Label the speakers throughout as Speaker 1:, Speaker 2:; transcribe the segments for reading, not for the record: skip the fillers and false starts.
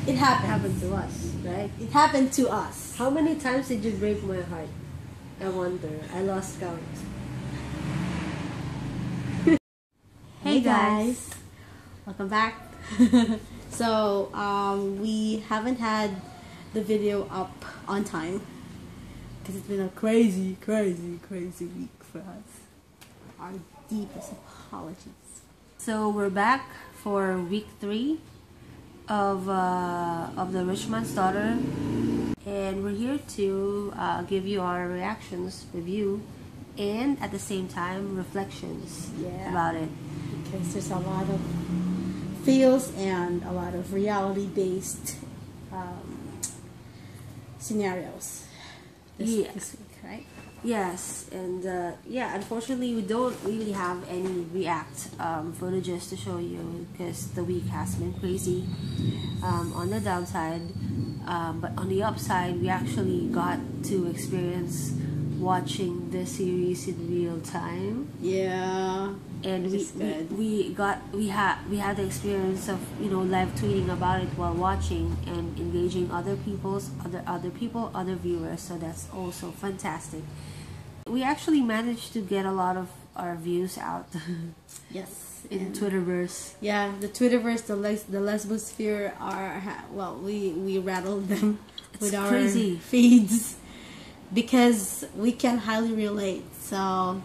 Speaker 1: It happened.
Speaker 2: It happened to us, right?
Speaker 1: It happened to us.
Speaker 2: How many times did you break my heart? I wonder. I lost count.
Speaker 1: Hey guys, welcome back. So we haven't had the video up on time because it's been a crazy week for us. Our deepest apologies. So we're back for week 3 of the Rich Man's Daughter, and we're here to give you our reactions, review, and at the same time reflections about it. Because there's a lot of feels and a lot of reality-based scenarios this week, right? Yes, and unfortunately we don't really have any react footages to show you because the week has been crazy on the downside, but on the upside we actually got to experience watching the series in real time. Yeah. And we had the experience of live tweeting about it while watching and engaging other viewers, so that's also fantastic. We actually managed to get a lot of our views out. Yes, in Twitterverse. Yeah, the Twitterverse, the Lesbosphere are we rattled them with our crazy feeds because we can highly relate. So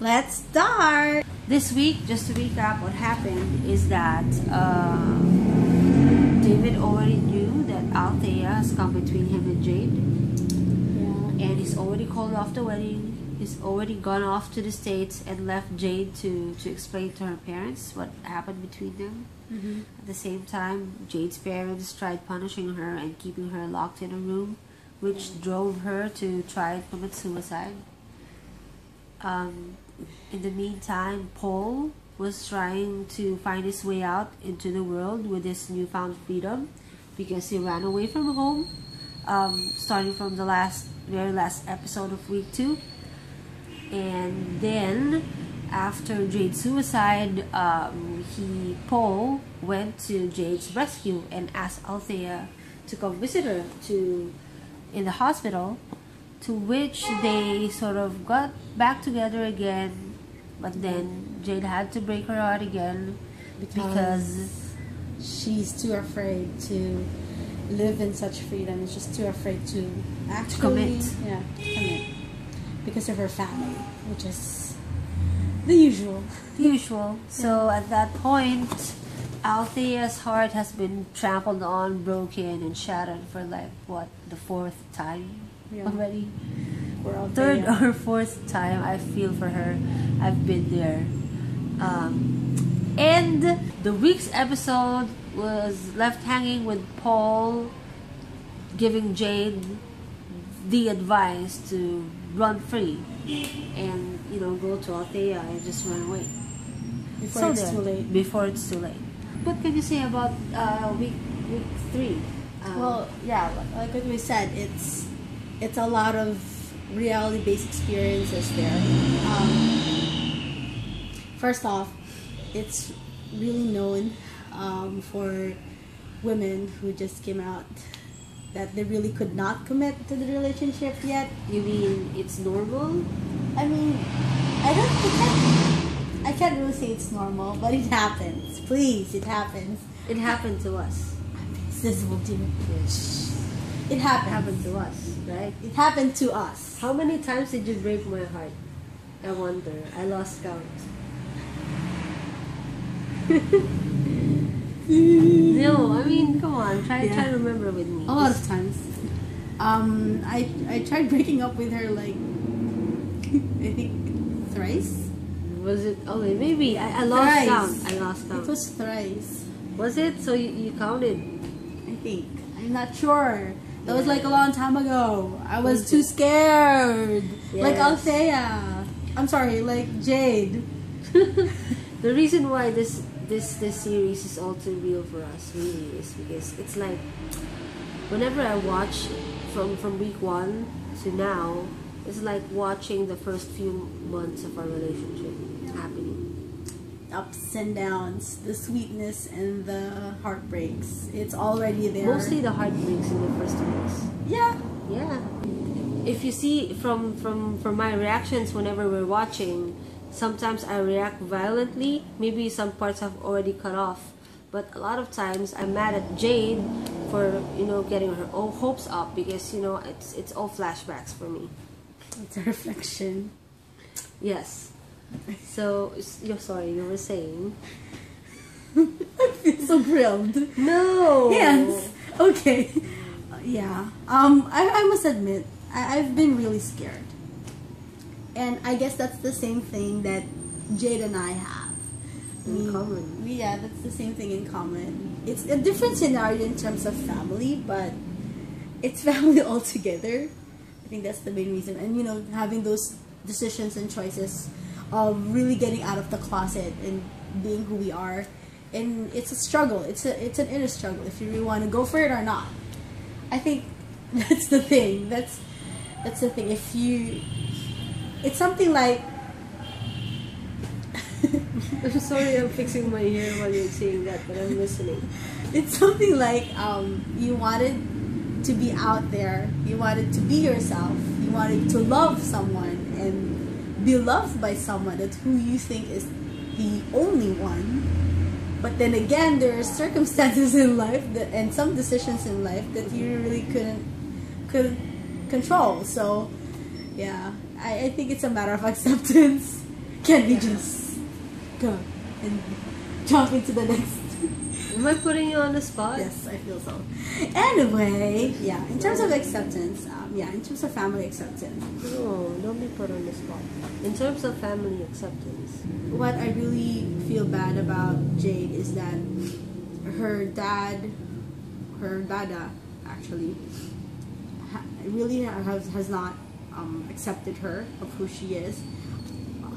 Speaker 1: let's start. This week, just to recap what happened, is that David already knew that Althea has come between him and Jade. Yeah. And he's already called off the wedding. He's already gone off to the States and left Jade to explain to her parents what happened between them. Mm-hmm. At the same time, Jade's parents tried punishing her and keeping her locked in a room, which drove her to try and commit suicide. In the meantime, Paul was trying to find his way out into the world with his newfound freedom because he ran away from home, starting from the very last episode of week 2. And then, after Jade's suicide, Paul went to Jade's rescue and asked Althea to come visit her in the hospital, to which they sort of got back together again. But then Jade had to break her heart again because she's too afraid to live in such freedom. She's just too afraid to actually commit because of her family, which is the usual. So at that point, Althea's heart has been trampled on, broken, and shattered for the 4th time already. Third or 4th time I feel for her. I've been there. And the week's episode was left hanging with Paul giving Jade the advice to run free and go to Althea and just run away before it's too late. What can you say about week 3? Like what we said, it's a lot of reality-based experiences there. First off, it's really known for women who just came out that they really could not commit to the relationship yet. You mean it's normal? I mean, I can't really say it's normal, but it happens. Please, it happens. It happened to us. This will do it. It happened to us, right? It happened to us. How many times did you break my heart? I wonder. I lost count. No, I mean, come on. Try to remember with me. A lot of times. I tried breaking up with her like I think thrice. Was it? Okay, maybe. I lost count. I lost count. It was thrice. Was it? So you counted? I think. I'm not sure. That was like a long time ago. I was too scared. Yes. Like Althea. I'm sorry, like Jade. The reason why this series is all too real for us really is because it's like whenever I watch from week 1 to now, it's like watching the first few months of our relationship happening.
Speaker 3: ups and downs, the sweetness and the heartbreaks. It's already there.
Speaker 1: Mostly the heartbreaks in the first weeks.
Speaker 3: Yeah.
Speaker 1: Yeah. If you see from my reactions whenever we're watching, sometimes I react violently. Maybe some parts have already cut off, but a lot of times I'm mad at Jade for getting her own hopes up, because it's all flashbacks for me.
Speaker 3: It's a reflection.
Speaker 1: Yes. So you're sorry, you were saying.
Speaker 3: I feel so grilled.
Speaker 1: No.
Speaker 3: Yes. Okay. Yeah. I must admit, I've been really scared. And I guess that's the same thing that Jade and I have.
Speaker 1: In common.
Speaker 3: Yeah, that's the same thing in common. It's a different scenario in terms of family, but it's family altogether. I think that's the main reason. And having those decisions and choices of really getting out of the closet and being who we are. And it's a struggle. It's an inner struggle if you really want to go for it or not. I think that's the thing. That's the thing. It's something like
Speaker 1: I'm sorry, I'm fixing my hair while you're saying that, but I'm listening.
Speaker 3: It's something like you wanted to be out there. You wanted to be yourself. You wanted to love someone and be loved by someone that who you think is the only one. But then again, there are circumstances in life and some decisions in life that you really couldn't control. So, yeah, I think it's a matter of acceptance. Can we just go and jump into the next?
Speaker 1: Am I putting you on the spot?
Speaker 3: Yes, I feel so. Anyway, yeah, in terms of acceptance, in terms of family acceptance.
Speaker 1: No, don't be put on the spot. In terms of family acceptance.
Speaker 3: What I really feel bad about Jade is that her dada actually, really has not accepted her of who she is.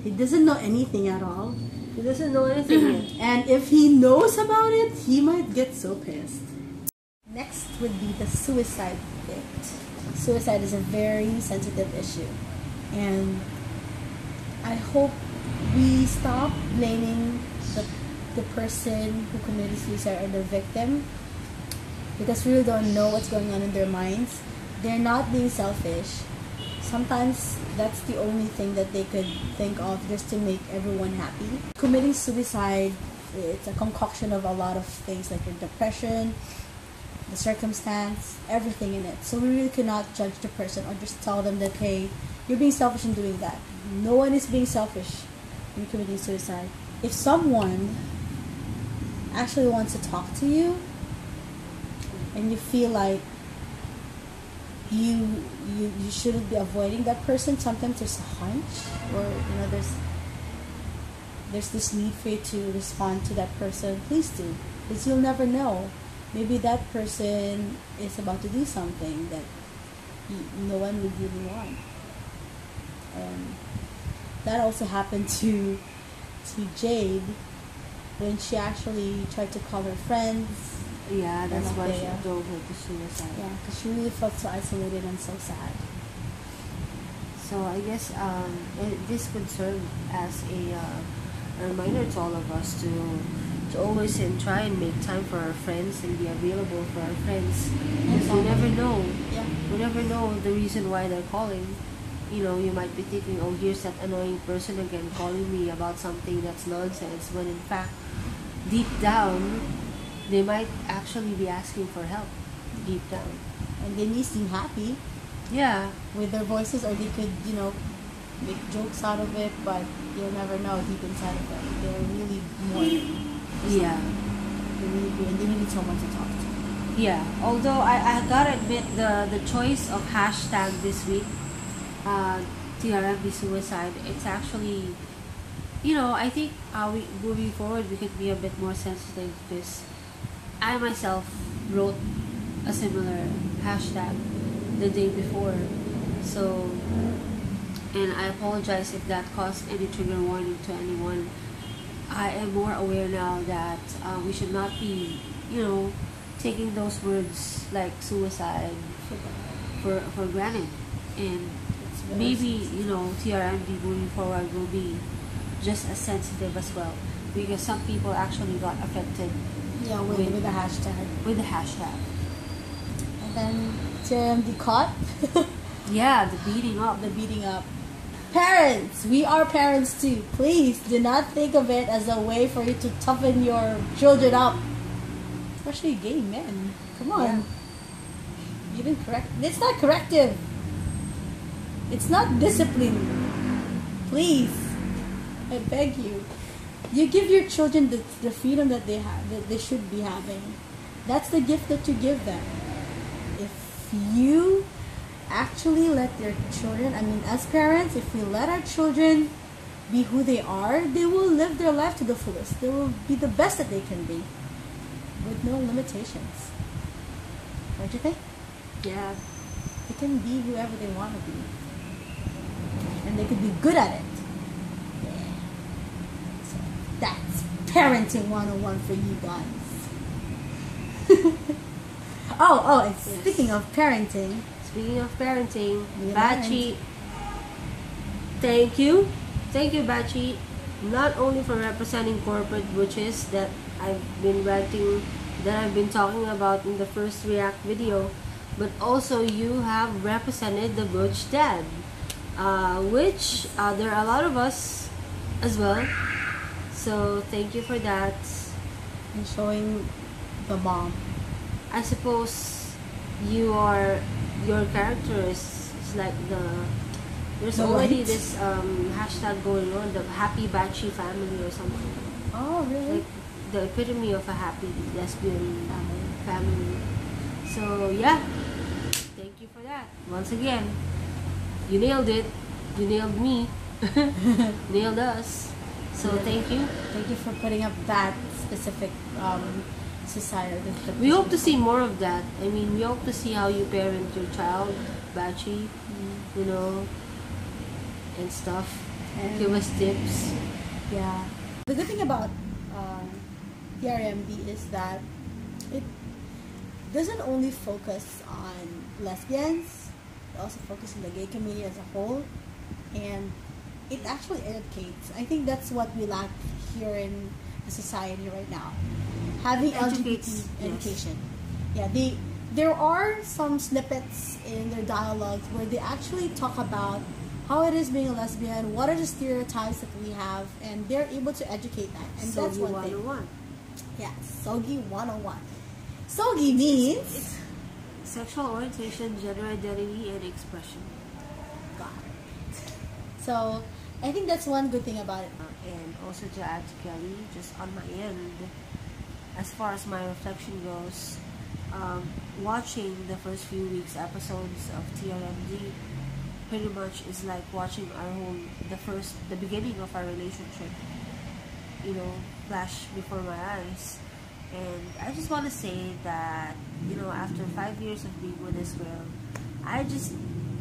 Speaker 3: He doesn't know anything at all.
Speaker 1: He doesn't know anything yet.
Speaker 3: And if he knows about it, he might get so pissed. Next would be the suicide bit. Suicide is a very sensitive issue. And I hope we stop blaming the person who committed suicide or the victim, because we really don't know what's going on in their minds. They're not being selfish. Sometimes that's the only thing that they could think of just to make everyone happy. Committing suicide, it's a concoction of a lot of things like your depression, the circumstance, everything in it. So we really cannot judge the person or just tell them that, hey, you're being selfish in doing that. No one is being selfish in committing suicide. If someone actually wants to talk to you and you feel like you shouldn't be avoiding that person, sometimes there's a hunch or there's this need for you to respond to that person. Please do, because you'll never know. Maybe that person is about to do something that no one would really want. And that also happened to Jade when she actually tried to call her friends.
Speaker 1: Yeah, that's why she drove her to suicide.
Speaker 3: Yeah, because she really felt so isolated and so sad.
Speaker 1: So I guess this could serve as a reminder to all of us to always try and make time for our friends and be available for our friends. Because we never know.
Speaker 3: Yeah.
Speaker 1: We never know the reason why they're calling. You might be thinking, oh, here's that annoying person again calling me about something that's nonsense, when in fact, deep down, they might actually be asking for help, deep down.
Speaker 3: And they may seem happy.
Speaker 1: Yeah.
Speaker 3: With their voices, or they could, make jokes out of it, but you'll never know deep inside of them. They're really mourning.
Speaker 1: Yeah.
Speaker 3: They really do, and they needed someone to talk to.
Speaker 1: Yeah. Although I gotta admit, the choice of hashtag this week, TRFB suicide, it's actually, I think moving forward we could be a bit more sensitive, because I myself wrote a similar hashtag the day before. So, and I apologize if that caused any trigger warning to anyone. I am more aware now that we should not be, taking those words like suicide for granted. And maybe, TRMD moving forward will be just as sensitive as well. because some people actually got affected
Speaker 3: Yeah, with the hashtag.
Speaker 1: with the hashtag.
Speaker 3: And then TRMD caught
Speaker 1: Yeah, the beating up.
Speaker 3: the beating up. Parents, we are parents too. Please do not think of it as a way for you to toughen your children up. Especially gay men. Come on.
Speaker 1: Yeah.
Speaker 3: You didn't correct. It's not corrective. It's not discipline. Please. I beg you. You give your children the freedom that they have, that they should be having. That's the gift that you give them. If you actually let your children, as parents, if we let our children be who they are, they will live their life to the fullest. They will be the best that they can be with no limitations. Don't you think?
Speaker 1: Yeah.
Speaker 3: They can be whoever they want to be. And they could be good at it. Yeah. So that's parenting 101 for you guys. And speaking of parenting,
Speaker 1: Speaking of parenting,
Speaker 3: Yeah,
Speaker 1: Bachi, thank you. Thank you, Bachi. Not only for representing corporate butches that I've been talking about in the first React video, but also you have represented the butch dad, which there are a lot of us as well. So thank you for that.
Speaker 3: and showing the mom.
Speaker 1: I suppose your character is like there's
Speaker 3: The
Speaker 1: already
Speaker 3: light?
Speaker 1: this hashtag going on, the happy Bachi family or something.
Speaker 3: Oh, really?
Speaker 1: Like the epitome of a happy lesbian family. So yeah, thank you for that. Once again, you nailed it. You nailed me. Nailed us. So thank you.
Speaker 3: Thank you for putting up that specific society.
Speaker 1: We hope to see more of that. I mean, we hope to see how you parent your child, Bachi, you know, and stuff.
Speaker 3: And
Speaker 1: Give us tips.
Speaker 3: yeah. The good thing about TRMD is that it doesn't only focus on lesbians, it also focuses on the gay community as a whole, and it actually educates. I think that's what we lack here in the society right now. Having
Speaker 1: Educates,
Speaker 3: LGBT
Speaker 1: yes.
Speaker 3: education. Yeah, there are some snippets in their dialogues where they actually talk about how it is being a lesbian, what are the stereotypes that we have, and they're able to educate that. And that's
Speaker 1: Sogi
Speaker 3: one thing.
Speaker 1: 101.
Speaker 3: Yeah, Sogi 101. Sogi means
Speaker 1: It's sexual orientation, gender identity, and expression.
Speaker 3: God. So I think that's one good thing about it.
Speaker 1: And also to add to Kelly, just on my end, as far as my reflection goes, watching the first few weeks episodes of TRMD pretty much is like watching the beginning of our relationship, you know, flash before my eyes. And I just want to say that, you know, after 5 years of being with this girl, I just,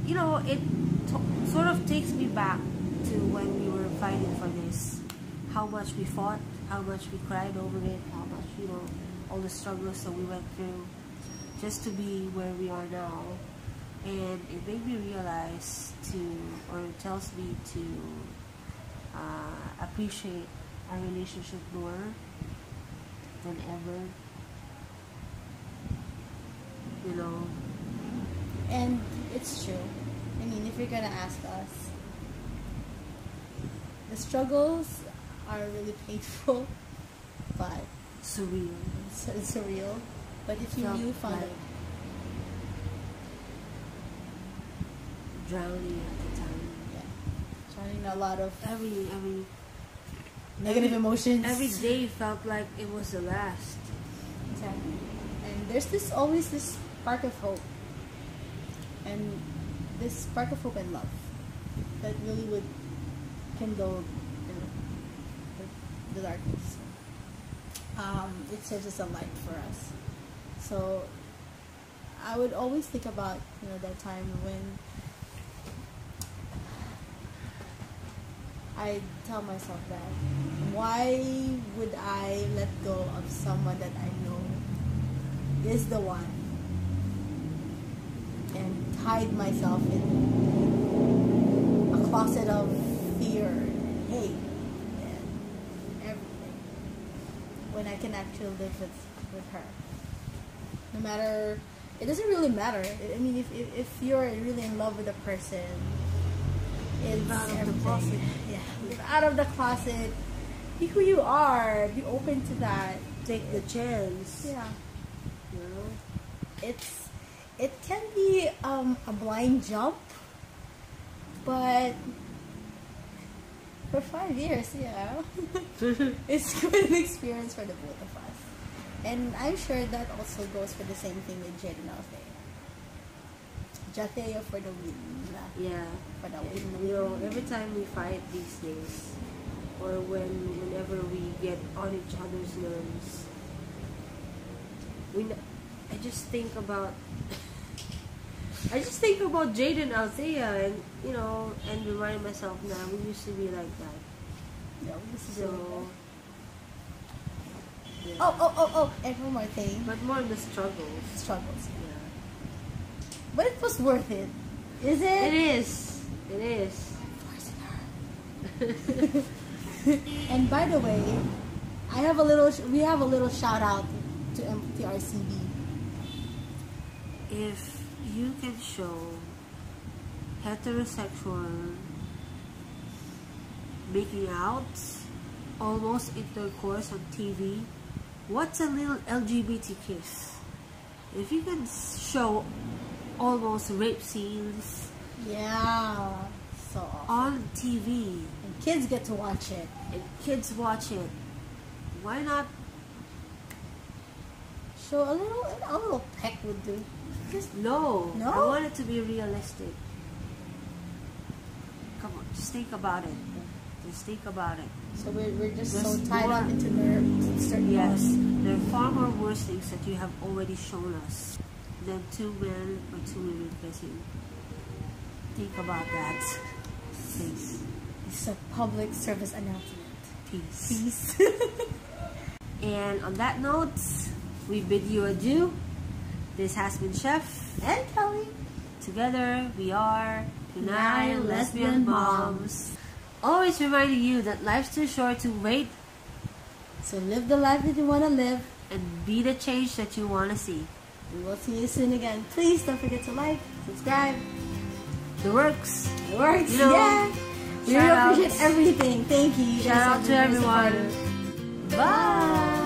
Speaker 1: you know, it sort of takes me back to when we were fighting for this. How much we fought, how much we cried over it, how much, you know, all the struggles that we went through just to be where we are now. And it made me realize it tells me to appreciate our relationship more than ever. You know.
Speaker 3: And it's true. I mean, if you're gonna ask us, the struggles are really painful, but
Speaker 1: Surreal.
Speaker 3: it's surreal. But if you
Speaker 1: Felt
Speaker 3: knew, found
Speaker 1: like
Speaker 3: it.
Speaker 1: Drowning at the time.
Speaker 3: Yeah. Trying a lot of
Speaker 1: Every
Speaker 3: negative emotions.
Speaker 1: every day felt like it was the last.
Speaker 3: Exactly. And there's always this spark of hope. And this spark of hope and love that really would kindle, you know, the darkness. It serves as a light for us. So I would always think about, you know, that time when I tell myself that why would I let go of someone that I know is the one and hide myself in a closet of fear and hate and everything. when I can actually live with her. No matter, it doesn't really matter. I mean, if you're really in love with a person, it's
Speaker 1: out of the
Speaker 3: everything.
Speaker 1: closet.
Speaker 3: Yeah, live out of the closet. Be who you are. Be open to that.
Speaker 1: Take the chance.
Speaker 3: Yeah,
Speaker 1: You know?
Speaker 3: it can be a blind jump, but for 5 years, yeah, it's quite an experience for the both of us. And I'm sure that also goes for the same thing with Jade and Althea. Jathea for the win.
Speaker 1: Yeah.
Speaker 3: For the win.
Speaker 1: You know, every time we fight these days, or whenever we get on each other's nerves, I just think about Jade and Althea, and you know, and remind myself, now we used to be like that.
Speaker 3: Yeah, this is
Speaker 1: So.
Speaker 3: so.
Speaker 1: Yeah.
Speaker 3: Oh, and one more thing.
Speaker 1: But more the struggles.
Speaker 3: Struggles.
Speaker 1: Yeah.
Speaker 3: But it was worth it. Is it?
Speaker 1: It is. It is.
Speaker 3: Forcing her. And by the way, we have a little shout out to MTRCB.
Speaker 1: If you can show heterosexual making out, almost intercourse on TV, what's a little LGBT kiss? If you can show almost rape scenes
Speaker 3: Yeah. So awesome.
Speaker 1: on TV,
Speaker 3: And kids get to watch it.
Speaker 1: and kids watch it, why not?
Speaker 3: So a little peck would do. Just
Speaker 1: No.
Speaker 3: No?
Speaker 1: I want it to be realistic. Come on, just think about it. Just think about it.
Speaker 3: so we're just so
Speaker 1: There's
Speaker 3: tied up
Speaker 1: more-
Speaker 3: into certain
Speaker 1: Yes,
Speaker 3: laws.
Speaker 1: there are far more worse things that you have already shown us than 2 men or 2 women kissing. Think about that, please.
Speaker 3: It's a public service announcement.
Speaker 1: Peace.
Speaker 3: Peace.
Speaker 1: And on that note, we bid you adieu. This has been Chef.
Speaker 3: And Kelly.
Speaker 1: Together, we are
Speaker 3: Pinay
Speaker 1: Pinay
Speaker 3: Lesbian
Speaker 1: Lesbian Moms. Always reminding you that life's too short to wait,
Speaker 3: So live the life that you want to live.
Speaker 1: and be the change that you want to see.
Speaker 3: We will see you soon again. Please don't forget to like, subscribe.
Speaker 1: The works.
Speaker 3: It works.
Speaker 1: You know,
Speaker 3: Yeah. We really
Speaker 1: shout
Speaker 3: appreciate
Speaker 1: outs.
Speaker 3: everything. Thank you.
Speaker 1: Shout out to everyone.
Speaker 3: Bye.